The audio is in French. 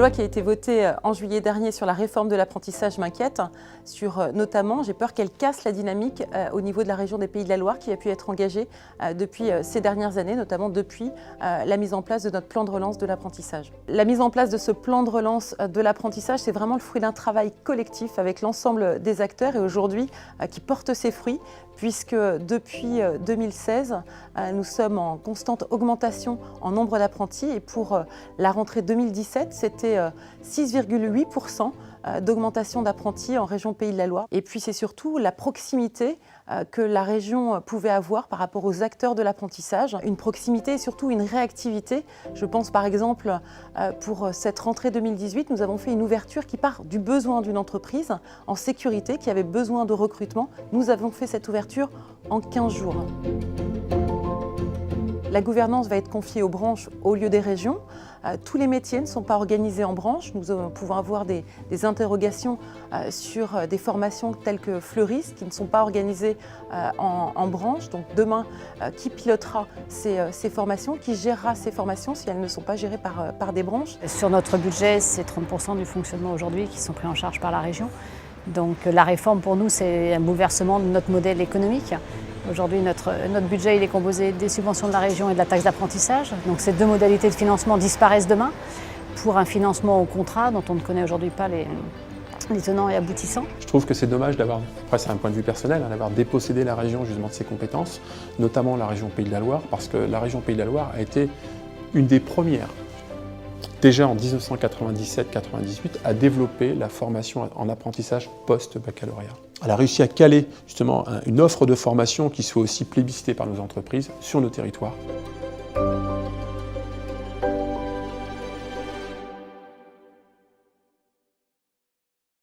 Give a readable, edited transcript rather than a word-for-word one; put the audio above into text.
loi qui a été votée en juillet dernier sur la réforme de l'apprentissage m'inquiète, notamment, j'ai peur qu'elle casse la dynamique au niveau de la région des Pays de la Loire qui a pu être engagée depuis ces dernières années, notamment depuis la mise en place de notre plan de relance de l'apprentissage. La mise en place de ce plan de relance de l'apprentissage, c'est vraiment le fruit d'un travail collectif avec l'ensemble des acteurs et aujourd'hui qui porte ses fruits, puisque depuis 2016, nous sommes en constante augmentation en nombre d'apprentis et pour la rentrée 2017, c'était 6,8% d'augmentation d'apprentis en région Pays de la Loire. Et puis c'est surtout la proximité que la région pouvait avoir par rapport aux acteurs de l'apprentissage. Une proximité et surtout une réactivité. Je pense par exemple pour cette rentrée 2018, nous avons fait une ouverture qui part du besoin d'une entreprise en sécurité qui avait besoin de recrutement. Nous avons fait cette ouverture en 15 jours. La gouvernance va être confiée aux branches au lieu des régions. Tous les métiers ne sont pas organisés en branches. Nous pouvons avoir des interrogations sur des formations telles que fleuristes qui ne sont pas organisées en branches. Donc demain, qui pilotera ces formations, qui gérera ces formations si elles ne sont pas gérées par des branches? Sur notre budget, c'est 30% du fonctionnement aujourd'hui qui sont pris en charge par la région. Donc la réforme pour nous, c'est un bouleversement de notre modèle économique. Aujourd'hui, notre budget il est composé des subventions de la région et de la taxe d'apprentissage. Donc ces deux modalités de financement disparaissent demain pour un financement au contrat dont on ne connaît aujourd'hui pas les tenants et aboutissants. Je trouve que c'est dommage d'avoir, après c'est un point de vue personnel, d'avoir dépossédé la région justement de ses compétences, notamment la région Pays de la Loire, parce que la région Pays de la Loire a été une des premières, déjà en 1997-98, à développer la formation en apprentissage post-baccalauréat. Elle a réussi à caler justement une offre de formation qui soit aussi plébiscitée par nos entreprises sur nos territoires.